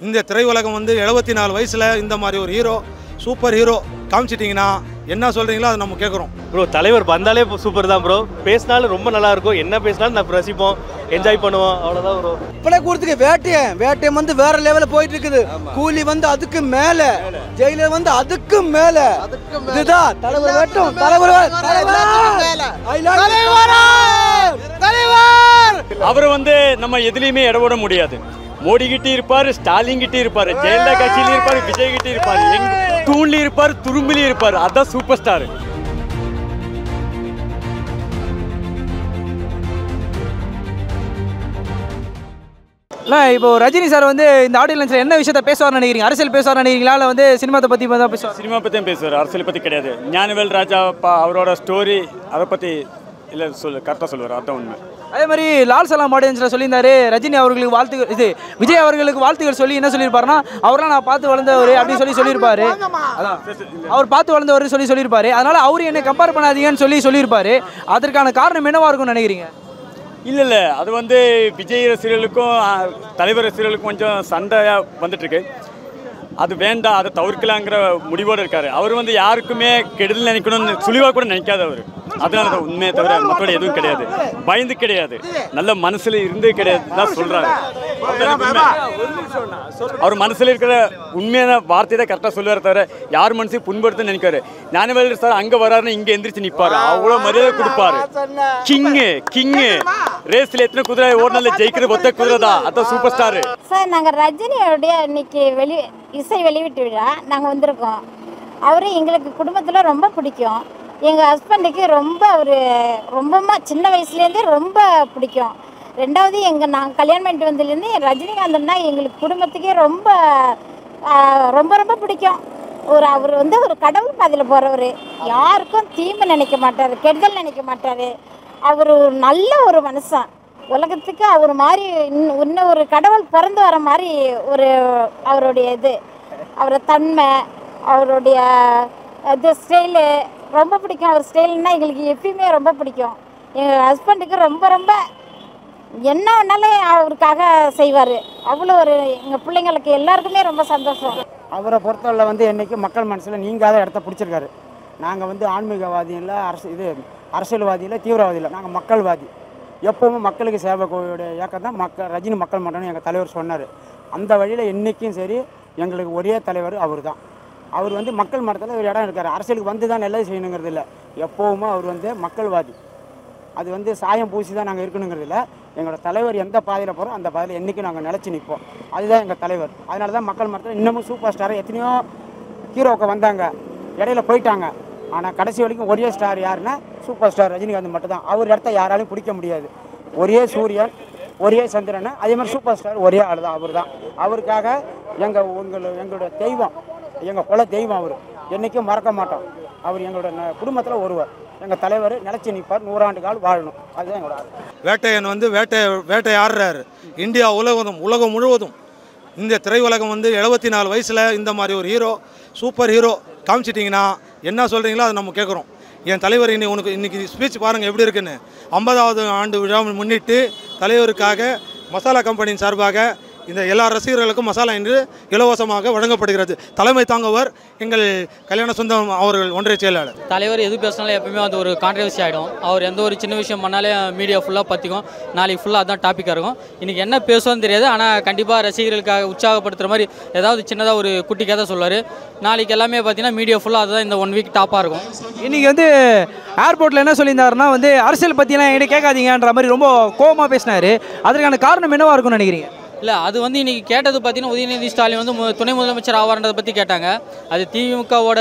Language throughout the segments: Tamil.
இந்த திரையுலகம் வந்து 74 வயசில் இந்த மாதிரி ஒரு ஹீரோ சூப்பர் ஹீரோ காமிச்சிட்டிங்கன்னா என்ன சொல்கிறீங்களோ அதை நம்ம கேட்குறோம். ப்ரோ தலைவர் வந்தாலே சூப்பர் தான் ப்ரோ. பேசினாலும் ரொம்ப நல்லா இருக்கும். என்ன பேசினாலும் நம்ம ரசிப்போம், என்ஜாய் பண்ணுவோம், அவ்வளோதான் ப்ரோ. இப்போலே கொடுத்துக்கு வேட்டையம் வந்து வேற லெவலில் போயிட்டு இருக்குது. கூலி வந்து அதுக்கு மேலே, ஜெயிலர் வந்து அதுக்கு மேலே. இதுதான் தலைவர் வேட்டும். அவர் வந்து நம்ம எதுலையுமே இடப்பட முடியாது. மோடி கிட்டே இருப்பார், ஸ்டாலின் கிட்டே இருப்பார், ஜெயலலிதா கட்சியிலும் இருப்பார், விஜய் கிட்டே இருப்பார், தூண்லி இருப்பார், துரும்பிலி இருப்பார். அதான் சூப்பர் ஸ்டார். இப்போ ரஜினி சார் வந்து இந்த ஆடியோ லான்ச்ல என்ன விஷயத்த பேசுவார்னு நினைக்கிறீங்க? அரசியல் பேசுவார்னு நினைக்கிறீங்களா இல்லை வந்து சினிமாத்தை பற்றி பேசுவார்? சினிமா பற்றியும் பேசுவார், அரசியல் பற்றி கிடையாது. ஞானவேல் ராஜா அவரோட ஸ்டோரி அதை பற்றி இல்லை கரெக்டாக சொல்லுவார். அதுதான் உண்மை. அதே மாதிரி லால் சலாம் ஆடியன்ஸில் சொல்லியிருந்தாரு ரஜினி அவர்களுக்கு வாழ்த்துக்கள், இது விஜய் அவர்களுக்கு வாழ்த்துக்கள் சொல்லி என்ன சொல்லியிருப்பாருன்னா, அவரெல்லாம் நான் பார்த்து வளர்ந்தவர் அப்படின்னு சொல்லியிருப்பாரு. அதான் அவர் பார்த்து வளர்ந்தவர் சொல்லியிருப்பாரு. அதனால அவரு என்னை கம்பேர் பண்ணாதீங்கன்னு சொல்லியிருப்பாரு. அதற்கான காரணம் என்னவா இருக்கும்னு நினைக்கிறீங்க? இல்லை அது வந்து விஜய் ரசிகர்களுக்கும் தலைவர் ரசிகர்களுக்கும் கொஞ்சம் சண்டையாக வந்துட்டுருக்கு. அது வேண்டாம், அதை தவிர்க்கலாங்கிற முடிவோடு இருக்காரு. அவர் வந்து யாருக்குமே கெடுதல் நினைக்கணும்னு சுழிவாக கூட நினைக்காதவர். அதனால தான் உண்மையை தவிர மற்றோட எதுவும் கிடையாது. பயந்து கிடையாது, நல்ல மனசில் இருந்து கிடையாது தான் சொல்கிறாரு. அவர் மனசில் இருக்கிற உண்மையான வார்த்தையை தான் கரெக்டாக சொல்லுவார் தவிர யார் மனசையும் புண்படுத்த நினைக்காரு. ஞானவேல் சார் அங்கே வராருன்னு இங்கே எந்திரிச்சு நிற்பாரு, அவ்வளோ மரியாதை கொடுப்பாரு. கிங்கு ரேஸில் எத்தனை குதிரை ஓடினால ஜெயிக்கிறது ஒத்த குதிரை தான். அதான் சூப்பர் ஸ்டாரு சார். நாங்கள் ரஜினியோடைய இன்னைக்கு இசை வெளியீட்டு விழா நாங்கள் வந்திருக்கோம். அவரு எங்களுக்கு குடும்பத்தில் ரொம்ப பிடிக்கும். எங்கள் ஹஸ்பண்டுக்கு ரொம்ப ரொம்ப சின்ன வயசுலேருந்தே ரொம்ப பிடிக்கும். ரெண்டாவது நாங்கள் கல்யாணம் பண்ணிட்டு வந்ததுலேருந்து ரஜினிகாந்த்னா எங்களுக்கு குடும்பத்துக்கே ரொம்ப ரொம்ப ரொம்ப பிடிக்கும். அவர் வந்து ஒரு கடவுள் பாதையில் போகிறவர். யாருக்கும் தீமை நினைக்க மாட்டார், கெடுதல் நினைக்க மாட்டார். அவர் ஒரு நல்ல ஒரு மனுஷன். உலகத்துக்கு அவர் மாதிரி இன்னும் ஒரு கடவுள் பிறந்து வர மாதிரி அவருடைய அவரோட தன்மை, அவருடைய ஸ்டைலு ரொம்ப பிடிக்கும். அவர் ஸ்டைல்னா எங்களுக்கு எப்பயுமே ரொம்ப பிடிக்கும். எங்கள் ஹஸ்பண்டுக்கு ரொம்ப ரொம்ப என்ன வேணாலும் அவருக்காக செய்வார். அவ்வளோ எங்கள் பிள்ளைங்களுக்கு எல்லாருக்குமே ரொம்ப சந்தோஷம். அவரை பொறுத்தவரை வந்து என்றைக்கும் மக்கள் மனசில் நீங்காத இடத்த பிடிச்சிருக்காரு. நாங்கள் வந்து ஆன்மீகவாதி இல்லை, அரசியல்வாதி இல்லை, தீவிரவாதி இல்லை, நாங்கள் மக்கள்வாதி. எப்போவுமே மக்களுக்கு சேவை இயக்கம் தான் ரஜினி மக்கள் மன்றம்னு எங்கள் தலைவர் சொன்னார். அந்த வழியில் என்றைக்கும் சரி எங்களுக்கு ஒரே தலைவர் அவர் தான். அவர் வந்து மக்கள் மன்றத்தில் ஒரு இடம் இருக்கார். அரசியலுக்கு வந்து தான் நல்லது செய்யணுங்கிறது இல்லை, எப்போவுமே அவர் வந்து மக்கள்வாதி. அது வந்து சாயம் பூசி தான் நாங்கள் இருக்கணுங்கிறது இல்லை. எங்களோட தலைவர் எந்த பாதையில் போகிறோம் அந்த பாதையில் என்றைக்கும் நாங்கள் நிலச்சி நிற்போம். அதுதான் எங்கள் தலைவர். அதனால தான் மக்கள் மன்றத்தில் இன்னமும் சூப்பர் ஸ்டார் எத்தனையோ ஹீரோவுக்கு வந்தாங்க, இடையில போயிட்டாங்க. ஆனால் கடைசி வரைக்கும் ஒரே ஸ்டார் யாருன்னா சூப்பர் ஸ்டார் ரஜினிகாந்த் மட்டும்தான். அவர் இடத்த யாராலையும் பிடிக்க முடியாது. ஒரே சூரியன், ஒரே சந்திரன், அதே மாதிரி சூப்பர் ஸ்டார் ஒரே ஆள் தான், அவர் தான். அவருக்காக எங்களோட தெய்வம், எங்கள் குல தெய்வம் அவர். என்றைக்கும் மறக்க மாட்டோம். அவர் எங்களோட குடும்பத்தில் ஒருவர். எங்கள் தலைவர் நிலச்சி நிற்பார், 100 ஆண்டு கால் வாழணும். அதுதான் எங்களோட வேட்டையன் வந்து வேட்டையாடுறாரு. இந்தியா உலகம் முழுவதும் இந்த திரையுலகம் வந்து 74 வயசில் இந்த மாதிரி ஒரு ஹீரோ சூப்பர் ஹீரோ காமிச்சிட்டிங்கன்னா என்ன சொல்கிறீங்களோ அதை நம்ம கேட்குறோம். என் தலைவர் இன்னைக்கு ஸ்பீச் பாருங்கள் எப்படி இருக்குன்னு. 50வது ஆண்டு விழாவை முன்னிட்டு தலைவருக்காக மசாலா கம்பெனியின் சார்பாக இந்த எல்லா ரசிகர்களுக்கும் மசாலா என்று இலவசமாக வழங்கப்படுகிறது. தலைமை தாங்குவர் எங்கள் கல்யாண சொந்தம் அவர்கள் ஒன்றிய செயலாளர். தலைவர் எது பேசினாலும் எப்பவுமே அது ஒரு கான்ட்ரவர்சி ஆகிடும். அவர் எந்த ஒரு சின்ன விஷயம் பண்ணாலே மீடியா ஃபுல்லாக பற்றிக்கும். நாளைக்கு ஃபுல்லாக அதுதான் டாப்பிக்காக இருக்கும். இன்றைக்கி என்ன பேசுவோன்னு தெரியாது, ஆனால் கண்டிப்பாக ரசிகர்களுக்காக உற்சாகப்படுத்துகிற மாதிரி ஏதாவது சின்னதாக ஒரு குட்டி கதை சொல்லுவார். நாளைக்கு எல்லாமே பார்த்தீங்கன்னா மீடியா ஃபுல்லாக அதுதான் இந்த 1 வீக் டாப்பாக இருக்கும். இன்றைக்கி வந்து ஏர்போர்ட்டில் என்ன சொல்லியிருந்தாருன்னா வந்து அரசியல் பற்றிலாம் என்கிட்ட கேட்காதீங்கன்ற மாதிரி ரொம்ப கோபமாக பேசினார். அதற்கான காரணம் என்னவாக இருக்கும்னு நினைக்கிறீங்க? இல்லை, அது வந்து இன்றைக்கி கேட்டது பார்த்தீங்கன்னா உதயநிதி ஸ்டாலின் வந்து துணை முதலமைச்சர் ஆவார்ன்றதை பற்றி கேட்டாங்க. அது திமுகவோட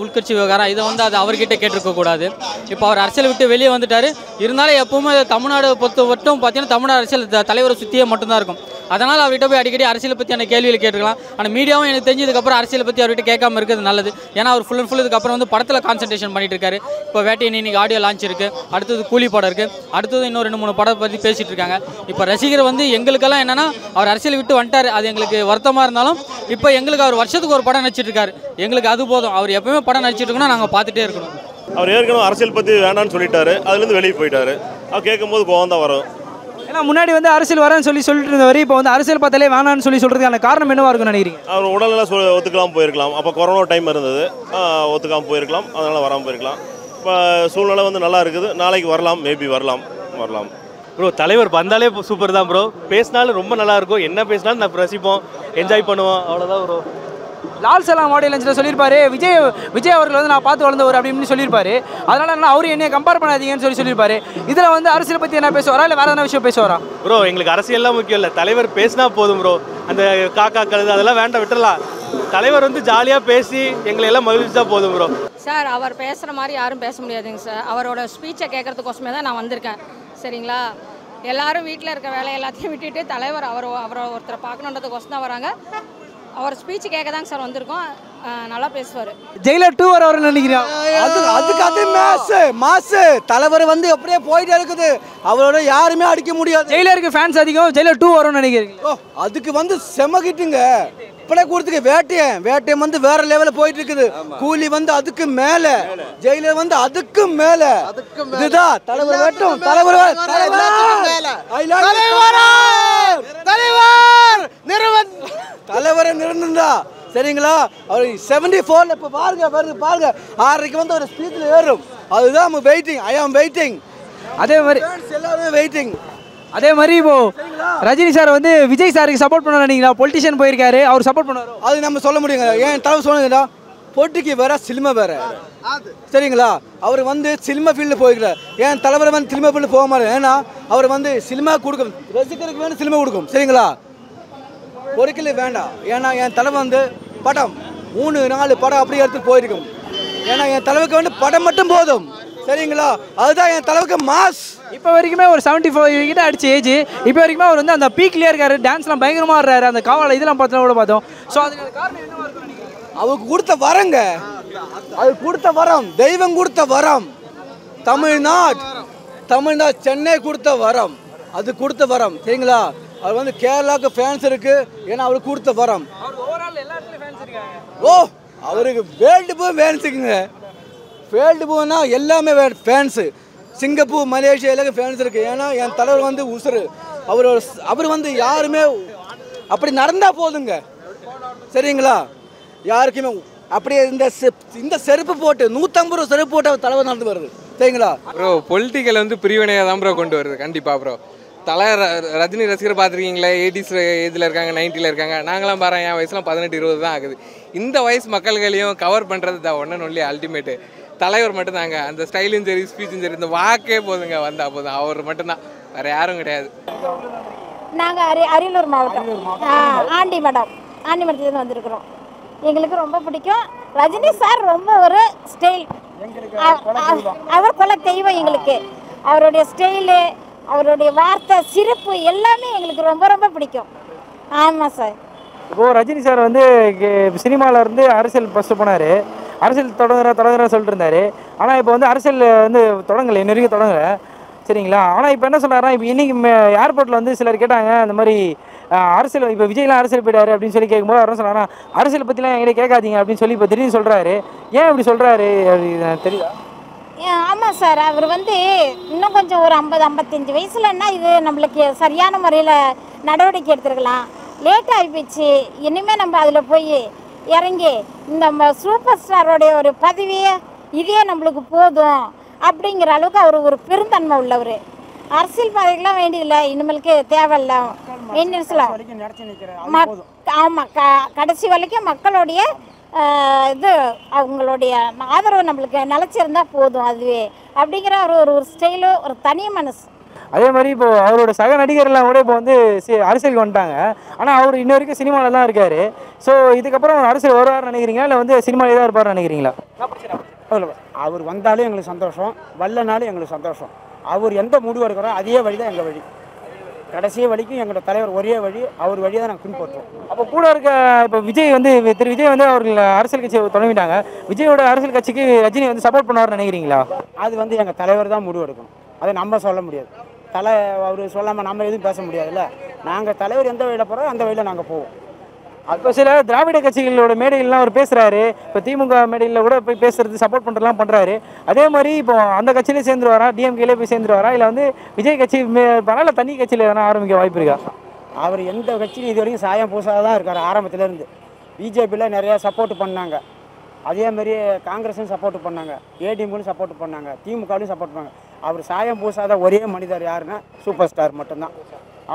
உள்கட்சி விவகாரம். இதை வந்து அது அவர்கிட்ட கேட்டிருக்கக்கூடாது. இப்போ அவர் அரசியல் விட்டு வெளியே வந்துட்டார். இருந்தாலும் எப்போவுமே தமிழ்நாடு பொறுத்த மட்டும் பார்த்தீங்கன்னா தமிழ்நாடு அரசியல் தலைவரை சுற்றியே மட்டும்தான் இருக்கும். அதனால் அவர்கிட்ட போய் அடிக்கடி அரசியலை பற்றியான கேள்வியில் கேட்டுக்கலாம். ஆனால் மீடியாவும் எனக்கு தெரிஞ்சதுக்கப்புறம் அரசியலை பற்றி அவர்கிட்ட கேட்காம இருக்கிறது நல்லது. ஏன்னா அவர் ஃபுல் அண்ட் ஃபுல் இதுக்கப்புறம் வந்து படத்தில் கான்சன்ட்ரேஷன் பண்ணிட்டு இருக்காரு. இப்போ வேட்டையன் இன்னைக்கு ஆடியோ லான்ச் இருக்குது, அடுத்தது கூலி படம் இருக்குது, அடுத்தது இன்னும் 2-3 படம் பற்றி பேசிகிட்டு இருக்காங்க. இப்போ ரசிகர் வந்து எங்களுக்கெல்லாம் என்னென்னா அவர் அரசியல் விட்டு வந்துட்டார், அது எங்களுக்கு வருத்தமாக இருந்தாலும் இப்போ எங்களுக்கு அவர் வருஷத்துக்கு ஒரு படம் நடிச்சிட்டு இருக்காரு. எங்களுக்கு அது போதும். அவர் எப்பவுமே படம் நடிச்சிட்டு இருக்கணும், நாங்கள் பார்த்துட்டே இருக்கணும். அவர் ஏற்கனவே அரசியல் பற்றி வேண்டான்னு சொல்லிட்டாரு, அதுலேருந்து வெளியே போயிட்டாரு. அவர் கேட்கும்போது கோவம் தான் வரும். ஏன்னா முன்னாடி வந்து அரசியல் வரேன்னு சொல்லிட்டு இருந்தவர் இப்போ வந்து அரசியல் பார்த்தாலே வேணான்னு சொல்கிறதுக்கான காரணம் என்னவா இருக்குன்னு நினைக்கிறீங்க? அவர் உடல்நல ஒத்துக்கலாம் போயிருக்கலாம். அப்போ கொரோனா டைம் இருந்தது, ஒத்துக்காமல் போயிருக்கலாம், அதனால் வராமல் போயிருக்கலாம். இப்போ சூழ்நிலை வந்து நல்லா இருக்குது, நாளைக்கு வரலாம், மேபி வரலாம். ப்ரோ தலைவர் வந்தாலே சூப்பர் தான் ப்ரோ. பேசினாலும் ரொம்ப நல்லா இருக்கும், என்ன பேசினாலும் நான் ரசிப்போம், என்ஜாய் பண்ணுவோம், அவ்வளோதான் ப்ரோ. லால் சலாம் ஆடியோ லஞ்சில் சொல்லியிருப்பாரு விஜய் அவர்கள் வந்து நான் பார்த்து வளர்ந்தவர் அப்படின்னு சொல்லியிருப்பாரு. அதனால என்ன அவரு என்னைய கம்பேர் பண்ணாதீங்கன்னு சொல்லியிருப்பாரு. இதில் வந்து அரசியல் பற்றி என்ன பேசுவாரா இல்லை வேறு எதனா விஷயம் பேசுவாரா? ப்ரோ எங்களுக்கு அரசியல்லாம் முக்கியம் இல்லை, தலைவர் பேசினா போதும் ப்ரோ. அந்த காக்கா கழுது அதெல்லாம் வேண்டாம், விட்டுறலாம். தலைவர் வந்து ஜாலியாக பேசி எங்களை எல்லாம் மகிழ்ச்சிச்சா போதும் ப்ரோ. சார் அவர் பேசுகிற மாதிரி யாரும் பேச முடியாதுங்க சார். அவரோட ஸ்பீச்சை கேட்கறதுக்கோசமே தான் நான் வந்திருக்கேன். சரிங்களா, எல்லாரும் வீட்டில் இருக்க வேலை எல்லாத்தையும் விட்டுட்டு தலைவர் அவரை ஒருத்தரை பார்க்கணுன்றதுக்கோசம் தான் வராங்க. அவர் ஸ்பீச் கேட்க தாங்க சார் வந்திருக்கோம். நல்லா பேசுவார். ஜெயிலர் 2 வர நினைக்கிறேன். அதுக்கு மாசு தலைவர் வந்து அப்படியே போயிட்டே இருக்குது. அவரோட யாருமே அடிக்க முடியாது. ஜெயிலருக்கு ஃபேன்ஸ் அதிகம். ஜெயிலர் 2 வரும்னு நினைக்கிறீங்க? அதுக்கு வந்து செமகிட்டுங்க இப்படியே கொடுத்துக்க. வேட்டையம் வந்து வேற லெவலில் போயிட்டு இருக்குது. கூலி வந்து அதுக்கு மேல, ஜெயிலர் வந்து அதுக்கு மேல. இதுதான் தலைவர் வேட்டும். தலைவரை நிறந்தா சரிங்களா. அவர் 74 இப்போ பாருங்க 6:30 வந்து ஒரு ஸ்பீச்சில் ஏறும். அதுதான் வெயிட்டிங். I am waiting. அதே மாதிரி எல்லாருமே வெயிட்டிங். அதே மாதிரி இப்போ ரஜினி சார் வந்து விஜய் சாருக்கு சப்போர்ட் பண்ண நினைக்கிறீங்களா? பொலிட்டிஷியன் போயிருக்காரு, அவர் சப்போர்ட் பண்ணுவாரோ? அது நம்ம சொல்ல முடியுங்க. ஏன் தலைவர் சொல்லுங்கடா, பொட்டிக்கு வேற சினிமா வேற சரிங்களா. அவர் வந்து சினிமா ஃபீல்டு போயிருக்கார். ஏன் தலைவர் வந்து சினிமா ஃபீல்டு போக மாட்டார். ஏன்னா அவர் வந்து சினிமா கொடுக்கும், ரசிகருக்கு வேணும் சினிமா கொடுக்கும் சரிங்களா. பொறுக்கல வேண்டாம். ஏன்னா என் தலைவர் வந்து படம் 3-4 படம் அப்படியே எடுத்து போயிருக்கும். ஏன்னா என் தலைவருக்கு வந்து படம் மட்டும் போதும் சரிங்களா. அதுதான் என் தலைவருக்கு மாஸ். இப்போ வரைக்குமே ஒரு 75 கிட்ட அடிச்சு ஏஜ். இப்போ வரைக்குமே அவர் வந்து அந்த பீக்லேயே இருக்காரு. டான்ஸ்லாம் பயங்கரமாக ஆடுறாரு. அந்த காவலை இதெல்லாம் பார்த்தோம். ஸோ அதுக்கு காரணம் என்னவா இருக்கும்? அவருக்கு கொடுத்த வரங்க, அது கொடுத்த வரம், தெய்வம் கொடுத்த வரம். தமிழ்நாடு சென்னை கொடுத்த வரம், அது கொடுத்த வரம் சரிங்களா. அவர் வந்து கேரளாவுக்கு ஃபேன்ஸ் இருக்கு. ஏன்னா அவருக்கு கொடுத்த வரம். ஓ அவருக்கு வேர்ல்டு பூ ஃபேன்ஸுக்குங்க. வேர்ல்டு பூனா எல்லாமே ஃபேன்ஸு. சிங்கப்பூர், மலேசியா எல்லாருக்கும் ஃபேன்ஸ் இருக்கு. ஏன்னா என் தலைவர் வந்து உசுறு. அவர் வந்து யாருமே அப்படி நடந்தா போதுங்க சரிங்களா. யாருக்குமே அப்படியே இந்த செருப்பு போட்டு 150 ரூபா செருப்பு போட்டு அவர் தலைவர் நடந்து வருது சரிங்களா. ப்ரோ பொலிட்டிக்கல் வந்து பிரிவினையாக தான் ப்ரோ கொண்டு வருது கண்டிப்பாக ப்ரோ. ரஜினி ரசிகர் பார்த்துருக்கீங்களே, 80s ஏஜில் இருக்காங்க, 90s இருக்காங்க. நாங்களாம் பாரு என் வயசுலாம் 18-20 தான் ஆகுது. இந்த வயசு மக்கள்களையும் கவர் பண்ணுறது தான் ஒன்று ஒன்லி அல்டிமேட்டு. தலைவர் மட்டும் தாங்க. அந்த ஸ்டைலும் சரி, ஸ்பீச்சும் சரி, இந்த வாக்கே போதுங்க, வந்தால் போதும். அவர் மட்டும்தான், வேறு யாரும் கிடையாது. நாங்கள் அரியலூர் மாவட்டம் ஆண்டிமடத்துலேருந்து வந்திருக்கிறோம். எங்களுக்கு ரொம்ப பிடிக்கும். ரஜினி சார் ரொம்ப ஒரு ஸ்டைல், அவர் கொள்ள தெய்வம் எங்களுக்கு. அவருடைய ஸ்டைலு, அவருடைய வார்த்தை, சிறப்பு எல்லாமே எங்களுக்கு ரொம்ப ரொம்ப பிடிக்கும். ஆமாம் சார். இப்போது ரஜினி சார் வந்து சினிமாவில் இருந்து அரசியல் ஃபஸ்ட்டு போனார். அரசியல் தொடங்குற சொல்லிட்டு இருந்தார். ஆனால் இப்போ வந்து அரசியல் வந்து தொடங்கலை, இன்ன வரைக்கும் தொடங்கலை சரிங்களா. ஆனால் இப்போ என்ன சொல்கிறாருன்னா, இப்போ இன்றைக்கி ஏர்போர்ட்டில் வந்து சிலர் கேட்டாங்க இந்த மாதிரி அரசியல், இப்போ விஜய்லாம் அரசியல் போயிட்டாரு அப்படின்னு சொல்லி கேட்கும்போது அவர் சொல்கிறாரா, அரசியல் பற்றிலாம் என்கிட்ட கேட்காதீங்க அப்படின்னு சொல்லி இப்போ திடீர்னு சொல்கிறாரு. ஏன் இப்படி சொல்கிறாரு தெரியுதா? ஆமாம் சார். அவர் வந்து இன்னும் கொஞ்சம் ஒரு 50-55 வயசுலன்னா இது நம்மளுக்கு சரியான முறையில் நடவடிக்கை எடுத்துருக்கலாம். லேட் ஆகி போச்சு. இனிமேல் நம்ம அதில் போய் இறங்கி நம்ம சூப்பர் ஸ்டாரோடைய ஒரு பதவியே இதே நம்மளுக்கு போதும் அப்படிங்கிற அளவுக்கு அவர் ஒரு பெருந்தன்மை உள்ளவர். அரசியல் பதவிக்கெலாம் வேண்டியதில்லை, இனிமேலுக்கு தேவையில்லை. ஆமாம், கடைசி வரைக்கும் மக்களுடைய இது அவங்களுடைய ஆதரவு நம்மளுக்கு நிலச்சிருந்தா போதும் அதுவே அப்படிங்கிற ஒரு ஸ்டைலு, ஒரு தனி மனசு. அதே மாதிரி இப்போ அவரோட சக நடிகர்லாம் கூட இப்போ வந்து அரசியலுக்கு வந்துட்டாங்க. ஆனால் அவர் இன்ன வரைக்கும் சினிமாவில் தான் இருக்கார். ஸோ இதுக்கப்புறம் அரசியல் வருவார்னு நினைக்கிறீங்களா, இல்லை வந்து சினிமாவிலே தான் இருப்பார்னு நினைக்கிறீங்களா? அவர் வந்தாலும் எங்களுக்கு சந்தோஷம், வரலனாலும் எங்களுக்கு சந்தோஷம். அவர் எந்த முடிவு எடுக்கிறோ அதே வழி தான் எங்கள் வழி. கடைசி வழிக்கும் எங்களோட தலைவர் ஒரே வழி, அவர் வழியை தான் நாங்கள் பின்பற்றுவோம். அப்போ கூட இருக்க இப்போ விஜய் வந்து திரு விஜய் வந்து அவர்கள் அரசியல் கட்சி தொடங்கிட்டாங்க. விஜயோட அரசியல் கட்சிக்கு ரஜினி வந்து சப்போர்ட் பண்ணுவார்னு நினைக்கிறீங்களா? அது வந்து எங்கள் தலைவர் தான் முடிவு எடுக்கணும். அதை நம்ம சொல்ல முடியாது. அவர் சொல்லாமல் நம்ம எதுவும் பேச முடியாதுல்ல. நாங்கள் தலைவர் எந்த வழியில் போகிறோம் அந்த வழியில் நாங்கள் போவோம். இப்போ சில திராவிட கட்சிகளோட மேடைகள்லாம் அவர் பேசுகிறாரு. இப்போ திமுக மேடையில் கூட போய் பேசுறது சப்போர்ட் பண்ணுறதுலாம் பண்ணுறாரு. அதே மாதிரி இப்போ அந்த கட்சியிலே சேர்ந்துருவாரா, டிஎம்கேலே போய் சேர்ந்துருவாரா, இல்லை வந்து விஜய் கட்சி பரவாயில்ல தனி கட்சியில் எதனா ஆரம்பிக்க வாய்ப்பு இருக்கா? அவர் எந்த கட்சியும் இது வரைக்கும் சாயம் பூசாக தான் இருக்கார் ஆரம்பத்துலேருந்து. பிஜேபியில் நிறையா சப்போர்ட் பண்ணாங்க, அதேமாரி காங்கிரஸும் சப்போர்ட் பண்ணாங்க, ஏடிஎம்கேலும் சப்போர்ட் பண்ணாங்க, திமுகலையும் சப்போர்ட் பண்ணாங்க. அவர் சாயம் பூசாத ஒரே மனிதர் யாருன்னா சூப்பர் ஸ்டார் மட்டும்தான்.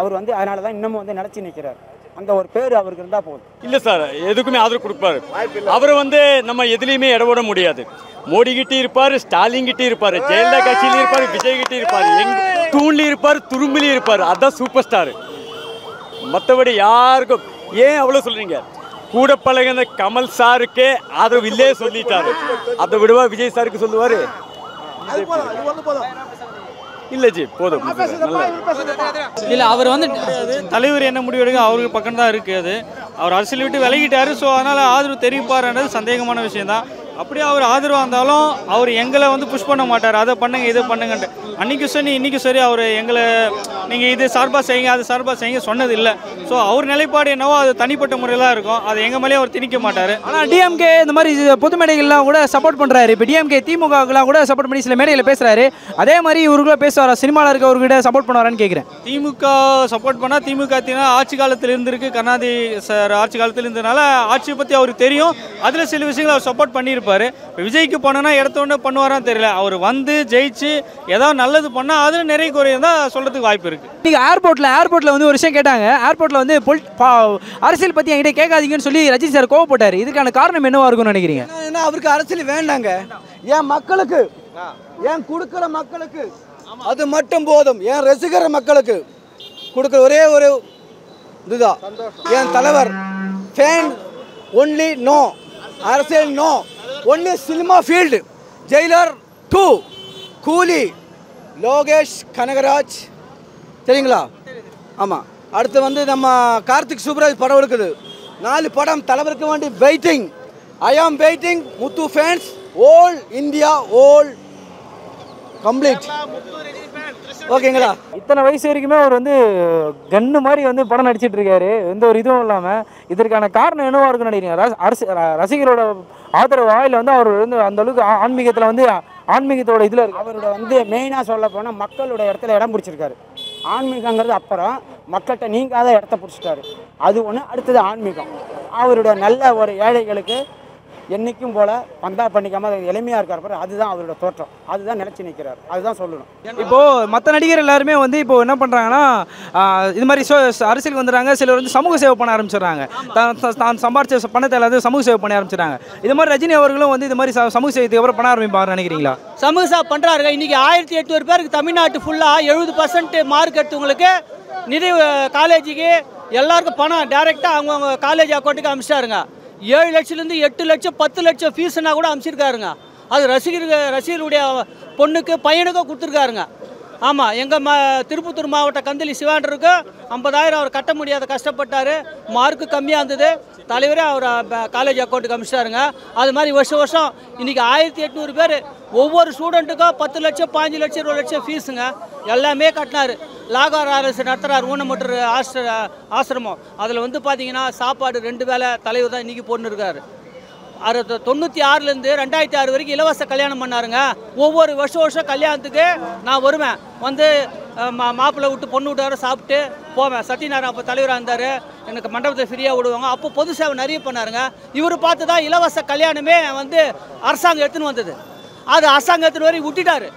அவர் வந்து அதனால தான் இன்னமும் வந்து நினச்சி நிற்கிறார். அந்த ஒரு பேர் அவருக்கு இருந்தால் போதும். இல்லை சார், எதுக்குமே ஆதரவு கொடுப்பாரு. அவர் வந்து நம்ம எதுலேயுமே இடவிட முடியாது. மோடி கிட்டே இருப்பார், ஸ்டாலின் கிட்டே இருப்பார், ஜெயலலிதா கட்சியிலும் இருப்பார், விஜய் கிட்டே இருப்பார், தூண்லேயும் இருப்பார், துரும்புலையும் இருப்பார். அதுதான் சூப்பர் ஸ்டார். மற்றபடி யாருக்கும் ஏன் அவ்வளோ சொல்கிறீங்க? கூட பழகின கமல் சாருக்கே ஆதரவு இல்லே சொல்லிட்டாரு. அதை விடுவா விஜய் சாருக்கு சொல்லுவார்? இல்லை ஜி, போதும். இல்லை, அவர் வந்து தலைவர் என்ன முடிவு எடுக்க அவருக்கு பக்கம் தான் இருக்குது. அது அவர் அரசியல் விட்டு விலகிட்டார். ஸோ அதனால் ஆதரவு தெரிவிப்பார்ன்றது சந்தேகமான விஷயந்தான். அப்படியே அவர் ஆதரவாக இருந்தாலும் அவர் எங்களை வந்து புஷ் பண்ண மாட்டார். அதை பண்ணுங்க இதை பண்ணுங்கன்ட்டு. அன்றைக்கி சரி இன்றைக்கி சரி அவர் எங்களை நீங்கள் இது சார்பாக செய்யுங்க அது சார்பாக செய்யுங்க சொன்னது இல்லை. ஸோ அவர் நிலைப்பாடு என்னவோ அது தனிப்பட்ட முறையில் தான் இருக்கும். அது எங்கள் மேலேயே அவர் திணிக்க மாட்டார். ஆனால் டிஎம்கே இந்த மாதிரி பொது மேடைகள்லாம் கூட சப்போர்ட் பண்ணுறாரு. இப்போ டிஎம்கே திமுகலாம் கூட சப்போர்ட் பண்ணி சில மேடையில் பேசுகிறாரு. அதே மாதிரி இவருக்குள்ள பேசுவாரா? சினிமாவில் இருக்கவர்கிட்ட சப்போர்ட் பண்ணுவாரான்னு கேட்குறேன். திமுக சப்போர்ட் பண்ணால் திமுக ஆட்சி காலத்தில் இருந்திருக்கு. கருணாநிதி சார் ஆட்சி காலத்தில் இருந்ததுனால ஆட்சியை பற்றி அவருக்கு தெரியும். அதில் சில விஷயங்கள் அவர் சப்போர்ட் பண்ணியிருப்பார். இப்போ விஜய்க்கு போனோன்னா இடத்த ஒன்று பண்ணுவாரான்னு தெரியல. அவர் வந்து ஜெயிச்சு ஏதாவது நல்லது பண்ணால் அதில் நிறைய குறையும் தான் சொல்கிறதுக்கு வாய்ப்பு இருக்குது. நீங்கள் ஏர்போர்ட்டில் வந்து ஒரு விஷயம் கேட்டாங்க. ஏர்போர்ட்டில் வந்து அரசியல் பற்றி என்கிட்ட கேட்காதீங்கன்னு சொல்லி ரஜினி சார் கோவப்பட்டார். இதுக்கான காரணம் என்னவா இருக்கும்னு நினைக்கிறீங்க? ஏன்னா அவருக்கு அரசியல் வேண்டாங்க. என் மக்களுக்கு, என் கொடுக்குற மக்களுக்கு அது மட்டும் போதும். என் ரசிகர மக்களுக்கு கொடுக்குற ஒரே ஒரு இதுதான். என் தலைவர் ஃபேன் ஒன்லி, நோ அரசியல், no only cinema field. Jailer 2, Coolie, Lokesh Kanagaraj, சரிங்களா? ஆமாம். அடுத்து வந்து நம்ம கார்த்திக் சுப்ராஜ் படம் இருக்குது. 4 படம் தலைவருக்கு வேண்டி waiting. I am waiting. Muthu fans all India, all complete. ஓகேங்களா? இத்தனை வயசு வரைக்குமே அவர் வந்து கன்னு மாதிரி வந்து படம் நடிச்சிட்டு இருக்காரு, எந்த ஒரு இதுவும் இல்லாமல். இதற்கான காரணம் என்னவா இருக்குன்னு நினைக்கிறீங்க? ரசிகரோட ஆதரவா, இல்லை வந்து அவர் வந்து அந்த அளவுக்கு ஆன்மீகத்தில் வந்து ஆன்மீகத்தோட இதில் இருக்கு? அவரோட வந்து மெயினாக சொல்ல போனால் மக்களோட இடத்துல இடம் பிடிச்சிருக்காரு. ஆன்மீகங்கிறது அப்புறம் மக்கள்கிட்ட நீங்காத இடத்த பிடிச்சிட்டாரு. அது ஒன்று. அடுத்தது ஆன்மீகம். அவரோட நல்ல ஒரு ஏழைகளுக்கு என்றைக்கும் போல் பந்தா பண்ணிக்காமல் எளிமையாக இருக்கார். அதுதான் அவரோட தோற்றம். அதுதான் நினச்சி நிற்கிறார். அதுதான் சொல்லணும். இப்போது மற்ற நடிகர் எல்லாருமே வந்து இப்போ என்ன பண்ணுறாங்கன்னா இது மாதிரி அரசியலுக்கு வந்துடுறாங்க. சிலர் வந்து சமூக சேவை பண்ண ஆரம்பிச்சிடுறாங்க. தான் சம்பாரிச்ச பணத்தை எல்லாத்தையும் சமூக சேவை பண்ண ஆரம்பிச்சிடுறாங்க. இது மாதிரி ரஜினி அவர்களும் வந்து இது மாதிரி சமூக சேவைக்கு அப்புறம் பண்ண ஆரம்பிப்பார் நினைக்கிறீங்களா? சமூக சேவை பண்ணுறாருங்க. இன்றைக்கி 1800 பேருக்கு தமிழ்நாட்டு ஃபுல்லாக 70% மார்க் எடுத்தவங்களுக்கு நிதி காலேஜுக்கு எல்லாருக்கும் பணம் டைரெக்டாக அவங்கவுங்க காலேஜ் அக்கௌண்ட்டுக்கு அனுப்பிச்சிட்டாருங்க. 7 லட்சத்துலேருந்து 8 லட்சம் 10 லட்சம் ஃபீஸ்னா கூட அனுப்பிச்சிருக்காருங்க. அது ரசிகருடைய பொண்ணுக்கு பையனுக்கும் கொடுத்துருக்காருங்க. ஆமாம், எங்கள் திருப்பத்தூர் மாவட்ட கந்தளி சிவாண்டருக்கு 50,000 அவர் கட்ட முடியாத கஷ்டப்பட்டார். மார்க்கு கம்மியாக இருந்தது. தலைவரே அவர் காலேஜ் அக்கௌண்ட்டுக்கு அனுப்பிச்சிட்டாருங்க. அது மாதிரி வருஷம் இன்றைக்கி 1800 பேர் ஒவ்வொரு ஸ்டூடெண்ட்டுக்கும் 10 லட்சம் 15 லட்சம் 20 லட்சம் ஃபீஸுங்க எல்லாமே கட்டினார். லாகார் அரசு நடத்துகிறார் ஊனமுற்ற ஆசிரமம். அதில் வந்து பார்த்தீங்கன்னா சாப்பாடு 2 வேளை தலைவர் தான் இன்றைக்கி போட்டுருக்காரு. 96லேருந்து 2006 வரைக்கும் இலவச கல்யாணம் பண்ணாருங்க. ஒவ்வொரு வருஷம் கல்யாணத்துக்கு நான் வருவேன். வந்து மாப்பிள்ளை விட்டு பொண்ணு விட்டார சாப்பிட்டு போவேன். சத்யநாராயணன் அப்போ தலைவராக இருந்தார். எனக்கு மண்டபத்தை ஃப்ரீயாக விடுவாங்க. அப்போ பொது சேவை நிறைய பண்ணாருங்க. இவர் பார்த்து தான் இலவச கல்யாணமே வந்து அரசாங்கம் எடுத்துன்னு வந்தது. அது அரசாங்கம் எடுத்துன்னு வரை விட்டுட்டாரு.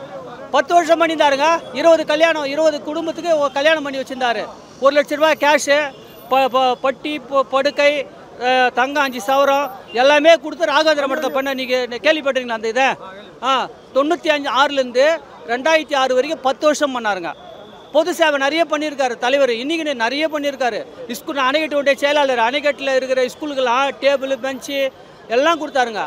10 வருஷம் பண்ணியிருந்தாருங்க. 20 கல்யாணம், 20 குடும்பத்துக்கு கல்யாணம் பண்ணி வச்சுருந்தாரு. 1 லட்ச ரூபாய் கேஷு, பட்டி படுக்கை, தங்கம் 5 சவரம் எல்லாமே கொடுத்து ராகவேந்திர மடத்தை பண்ண. நீங்கள் கேள்விப்பட்டிருக்கீங்களா அந்த இதை? 95-6லேருந்து 2006 வரைக்கும் 10 வருஷம் பண்ணாருங்க. பொது சேவை நிறைய பண்ணியிருக்காரு தலைவர். இன்றைக்கி நிறைய பண்ணியிருக்காரு. ஸ்கூல் அணைக்கட்டு செயலாளர், அணைக்கட்டில் இருக்கிற ஸ்கூலுக்கெல்லாம் டேபிள் பெஞ்சு எல்லாம் கொடுத்தாருங்க.